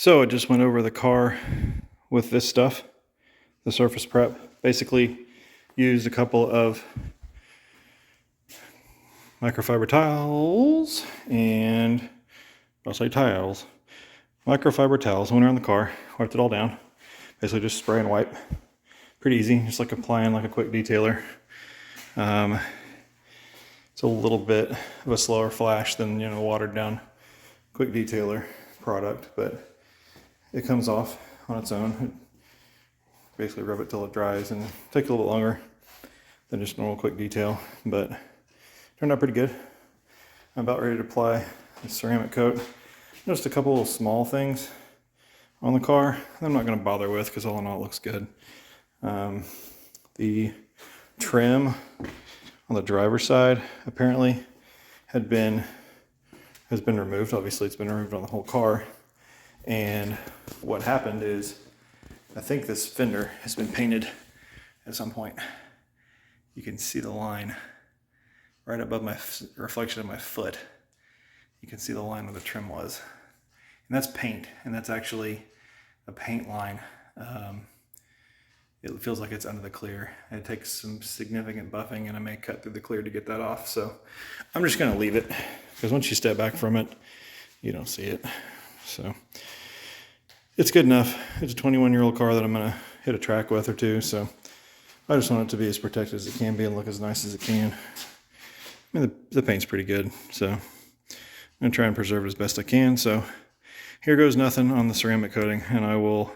So I just went over the car with this stuff, the surface prep. Basically used a couple of microfiber tiles and I'll say tiles. Microfiber towels went around the car, wiped it all down. Basically just spray and wipe. Pretty easy, just like applying like a quick detailer. It's a little bit of a slower flash than, watered down quick detailer product, but it comes off on its own. Basically rub it till it dries and take a little bit longer than just normal quick detail, but turned out pretty good. I'm about ready to apply the ceramic coat. Just a couple of small things on the car that I'm not going to bother with because all in all it looks good. The trim on the driver's side apparently has been removed. Obviously it's been removed on the whole car. And what happened is, I think this fender has been painted at some point. You can see the line right above my reflection of my foot. You can see the line where the trim was. And that's paint, and that's actually a paint line. It feels like it's under the clear. It takes some significant buffing, and I may cut through the clear to get that off. So I'm just gonna leave it, because once you step back from it, you don't see it. So it's good enough. It's a 21-year-old car that I'm gonna hit a track with or two, so I just want it to be as protected as it can be and look as nice as it can. I mean, the paint's pretty good, so I'm gonna try and preserve it as best I can. So here goes nothing on the ceramic coating, and I will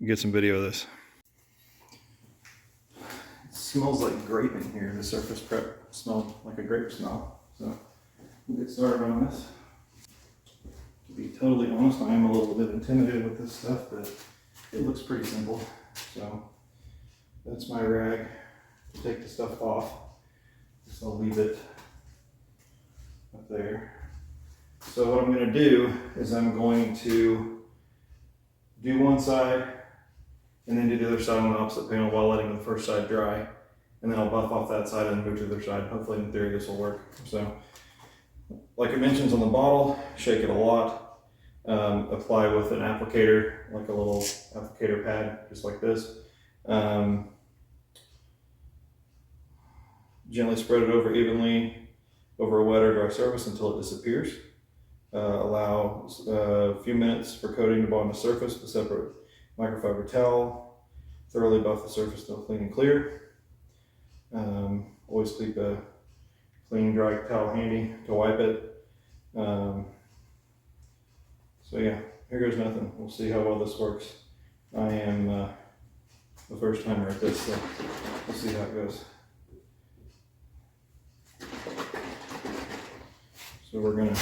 get some video of this. It smells like grape in here. The surface prep smelled like a grape smell, so we'll get started on this. To be totally honest, I am a little bit intimidated with this stuff, but it looks pretty simple. So that's my rag to take the stuff off. Just I'll leave it up there. So what I'm going to do is I'm going to do one side and then do the other side on the opposite panel while letting the first side dry. And then I'll buff off that side and move to the other side. Hopefully in theory this will work. So like it mentions on the bottle, shake it a lot. Apply with an applicator, like a little applicator pad, just like this. Gently spread it over evenly over a wet or dry surface until it disappears. Allow a few minutes for coating to bond the surface with a separate microfiber towel. Thoroughly buff the surface till clean and clear. Always keep a clean, dry towel handy to wipe it. So yeah, here goes nothing. We'll see how well this works. I am the first timer at this, so we'll see how it goes. So we're gonna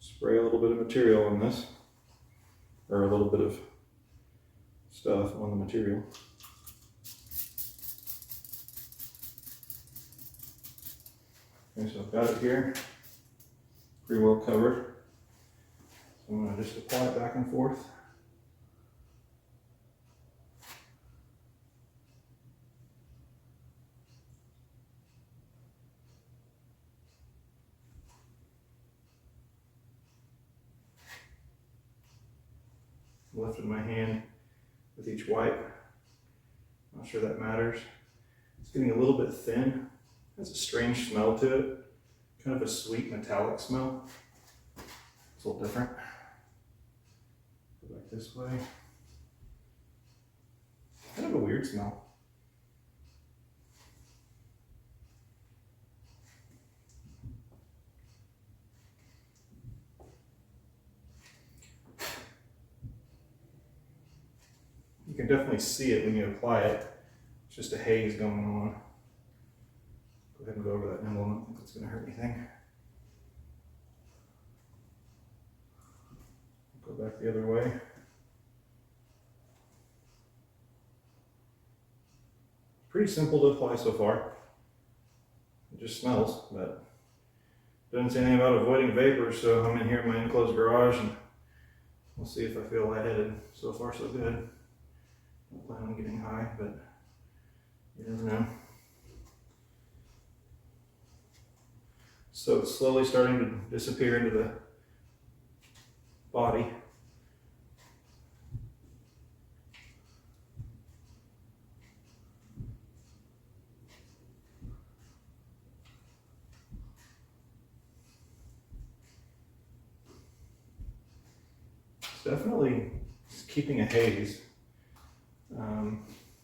spray a little bit of material on this, or a little bit of stuff on the material. Okay, so I've got it here, pretty well covered. So I'm going to just apply it back and forth. Lifting my hand with each wipe. Not sure that matters. It's getting a little bit thin. It has a strange smell to it. Kind of a sweet metallic smell. It's a little different. Go back this way. Kind of a weird smell. You can definitely see it when you apply it. It's just a haze going on. Go ahead and go over that emblem. I don't think it's going to hurt anything. Go back the other way. Pretty simple to apply so far. It just smells, but doesn't say anything about avoiding vapors, so I'm in here in my enclosed garage and we'll see if I feel lightheaded. So far so good. Don't plan on getting high, but you never know. So it's slowly starting to disappear into the body. It's definitely keeping a haze.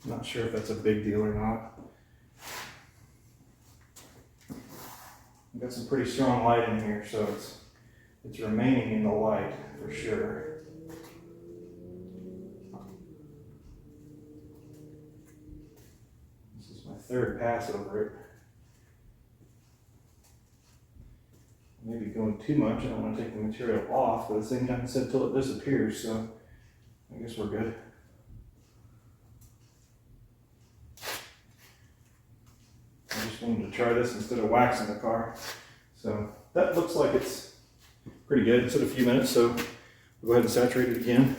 Not sure if that's a big deal or not. I've got some pretty strong light in here, so it's remaining in the light for sure. This is my third pass over it. Maybe going too much. I don't want to take the material off, but at the same time it said till it disappears, so I guess we're good. I just wanted to try this instead of waxing the car. So that looks like it's pretty good. It's at a few minutes, so we'll go ahead and saturate it again.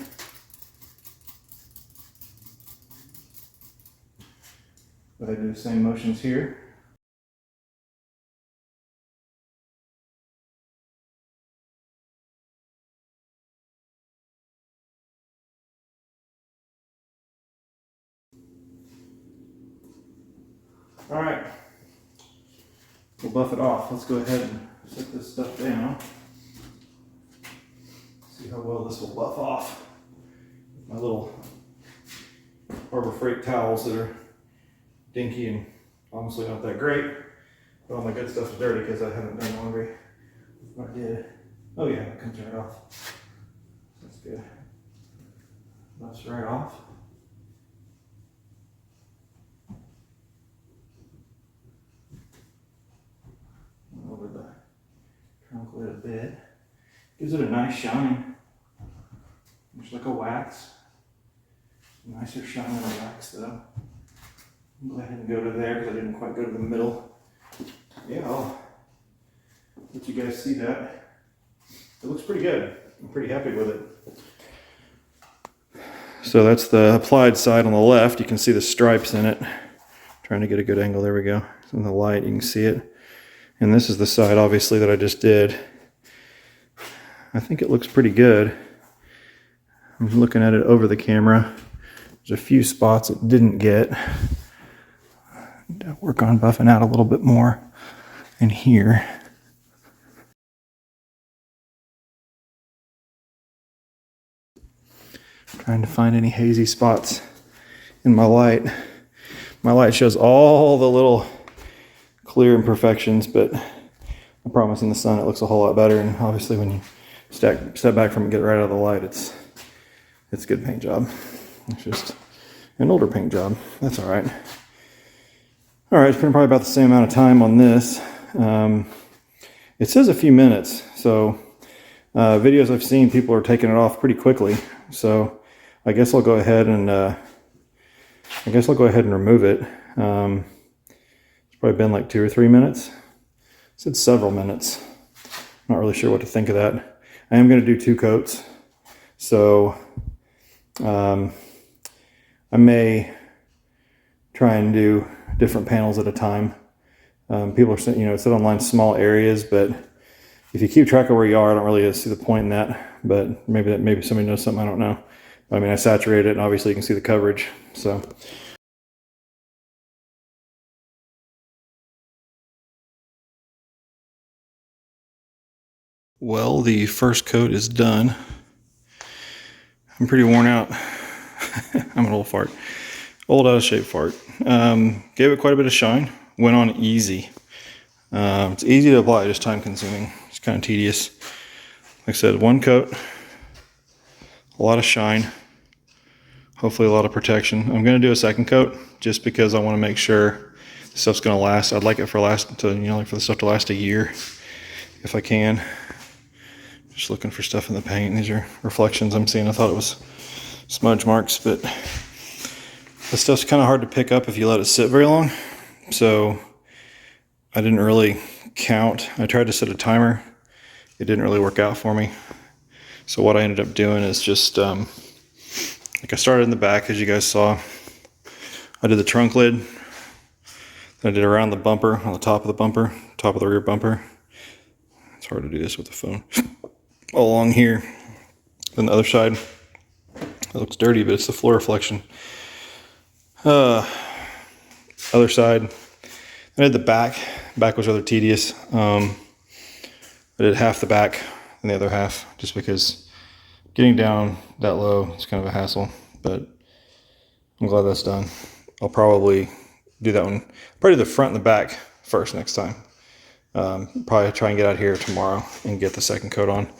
Go ahead and do the same motions here. All right, we'll buff it off. Let's go ahead and set this stuff down. See how well this will buff off. My little Harbor Freight towels that are dinky and honestly not that great, but all my good stuff is dirty because I haven't done laundry. If I did, oh yeah, it comes right off. That's good. Buffs right off. Over the trunk lid a bit. Gives it a nice shine. Just like a wax. Nicer shine than a wax though. I'll go ahead and go to there because I didn't quite go to the middle. Yeah, I'll let you guys see that. It looks pretty good. I'm pretty happy with it. So that's the applied side on the left. You can see the stripes in it. Trying to get a good angle. There we go. In the light, you can see it. And this is the side, obviously, that I just did. I think it looks pretty good. I'm looking at it over the camera. There's a few spots it didn't get. Work on buffing out a little bit more in here. Trying to find any hazy spots in my light. My light shows all the little clear imperfections, but I promise in the sun it looks a whole lot better. And obviously when you step back from it and get right out of the light, it's a good paint job. It's just an older paint job. That's all right. All right, it's been probably about the same amount of time on this. It says a few minutes, so videos I've seen, people are taking it off pretty quickly. So I guess I'll go ahead and remove it. Probably been like 2 or 3 minutes. It said several minutes. Not really sure what to think of that. I am going to do 2 coats. So I may try and do different panels at a time. People are saying, it said online small areas, but if you keep track of where you are, I don't really see the point in that. But maybe somebody knows something I don't know. I mean, I saturated it, and obviously you can see the coverage. So. Well, the first coat is done. I'm pretty worn out. I'm an old fart. Old out of shape fart. Gave it quite a bit of shine. Went on easy. It's easy to apply, just time consuming. It's kind of tedious. Like I said, 1 coat. A lot of shine. Hopefully a lot of protection. I'm going to do a 2nd coat just because I want to make sure the stuff's going to last. I'd like it for the stuff to last a year if I can. Just looking for stuff in the paint. These are reflections I'm seeing. I thought it was smudge marks, but the stuff's kind of hard to pick up if you let it sit very long. So I didn't really count. I tried to set a timer. It didn't really work out for me. So what I ended up doing is just, like I started in the back, as you guys saw. I did the trunk lid. Then I did around the bumper, on the top of the bumper, top of the rear bumper. It's hard to do this with the phone. Along here. Then the other side, it looks dirty, but it's the floor reflection. Other side, I did the back. Back was rather tedious. I did half the back and the other half just because getting down that low is kind of a hassle, but I'm glad that's done. I'll probably do that one, probably the front and the back first next time. Probably try and get out here tomorrow and get the second coat on.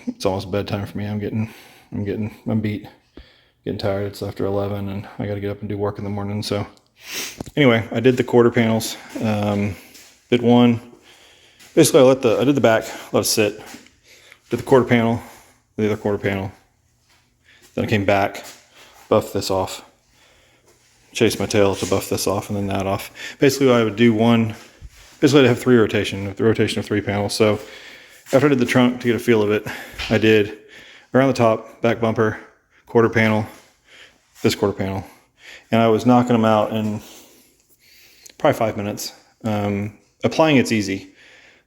It's almost bedtime for me. I'm beat, getting tired. It's after 11 and I got to get up and do work in the morning. So anyway, I did the quarter panels. Did one. Basically, I did the back, let it sit. Did the quarter panel, the other quarter panel. Then I came back, buffed this off. Chased my tail to buff this off and then that off. Basically, I would do one. Basically, I'd have the rotation of 3 panels. So after I did the trunk to get a feel of it, I did around the top, back bumper, quarter panel, this quarter panel. And I was knocking them out in probably 5 minutes. Applying it's easy.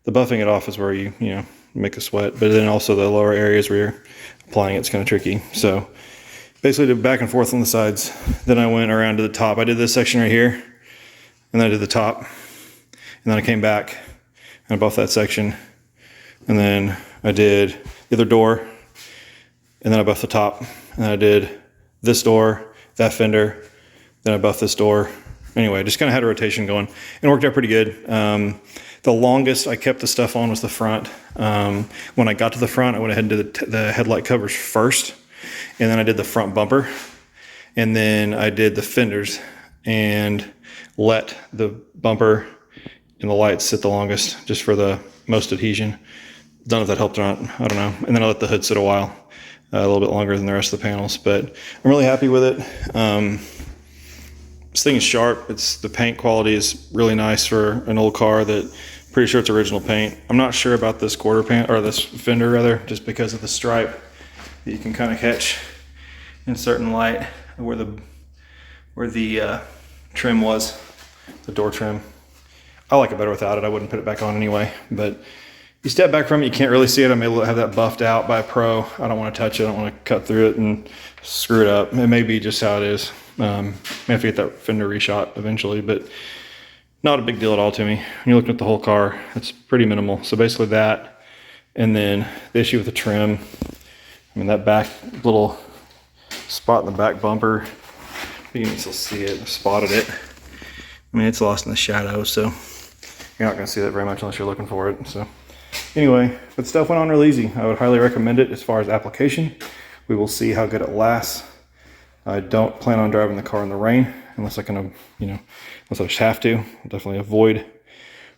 The buffing it off is where you make a sweat, but then also the lower areas where you're applying it's kind of tricky. So basically did back and forth on the sides. Then I went around to the top. I did this section right here, and then I did the top. And then I came back and I buffed that section. And then I did the other door, and then I buffed the top. And then I did this door, that fender, then I buffed this door. Anyway, just kind of had a rotation going and it worked out pretty good. The longest I kept the stuff on was the front. When I got to the front, I went ahead and did the headlight covers first, and then I did the front bumper, and then I did the fenders and let the bumper and the lights sit the longest just for the most adhesion. Don't know if that helped or not, I don't know. And then I let the hood sit a while, a little bit longer than the rest of the panels, but I'm really happy with it. This thing is sharp. The paint quality is really nice for an old car that pretty sure it's original paint. I'm not sure about this this fender rather, just because of the stripe that you can kind of catch in certain light where the trim was, the door trim. I like it better without it. I wouldn't put it back on anyway, but you step back from it, you can't really see it. I'm able to have that buffed out by a pro. I don't want to touch it. I don't want to cut through it and screw it up. It may be just how it is. May have to get that fender reshot eventually, but not a big deal at all to me. When you're looking at the whole car, it's pretty minimal. So basically that, and then the issue with the trim, I mean, that back little spot in the back bumper, you can still see it. I spotted it. I mean, it's lost in the shadow, so you're not going to see that very much unless you're looking for it. So anyway, but stuff went on real easy. I would highly recommend it as far as application. We will see how good it lasts. I don't plan on driving the car in the rain unless I can, unless I just have to. I'll definitely avoid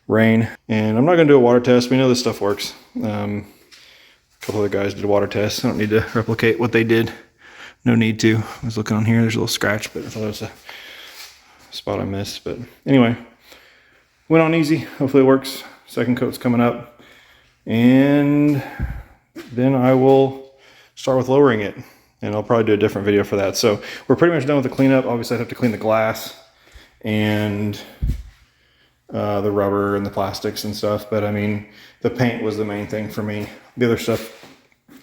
rain. And I'm not going to do a water test. We know this stuff works. A couple other guys did a water test. I don't need to replicate what they did. No need to. I was looking on here. There's a little scratch, but I thought it was a spot I missed. But anyway, went on easy. Hopefully it works. Second coat's coming up. And then I will start with lowering it. And I'll probably do a different video for that. So we're pretty much done with the cleanup. Obviously I have to clean the glass and the rubber and the plastics and stuff. But I mean, the paint was the main thing for me. The other stuff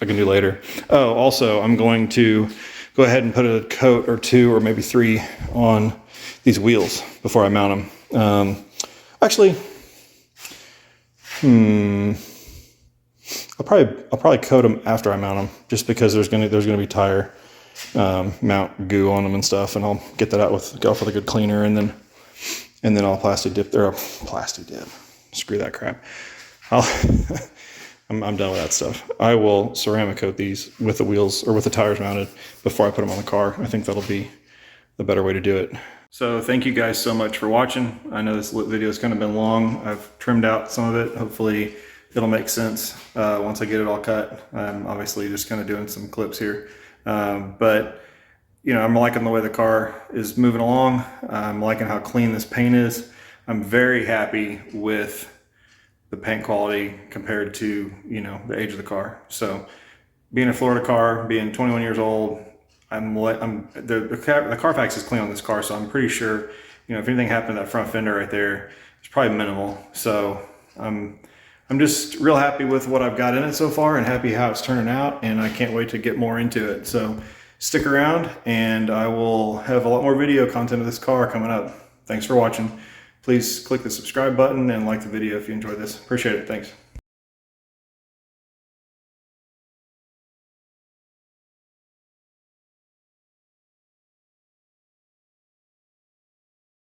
I can do later. Oh, also I'm going to go ahead and put a coat or 2 or maybe 3 on these wheels before I mount them. Actually, I'll probably coat them after I mount them, just because there's gonna be tire mount goo on them and stuff, and I'll get that out with a good cleaner, and then I'll plastic dip. Screw that crap. I'm done with that stuff. I will ceramic coat these with the wheels or with the tires mounted before I put them on the car. I think that'll be the better way to do it. So thank you guys so much for watching. I know this video has kind of been long. I've trimmed out some of it. Hopefully it'll make sense once I get it all cut. I'm obviously just kind of doing some clips here. But I'm liking the way the car is moving along. I'm liking how clean this paint is. I'm very happy with the paint quality compared to, the age of the car. So being a Florida car, being 21 years old, the Carfax is clean on this car, so I'm pretty sure, if anything happened to that front fender right there, it's probably minimal. So I'm I'm just real happy with what I've got in it so far and happy how it's turning out, and I can't wait to get more into it. So stick around and I will have a lot more video content of this car coming up. Thanks for watching. Please click the subscribe button and like the video if you enjoyed this. Appreciate it. Thanks.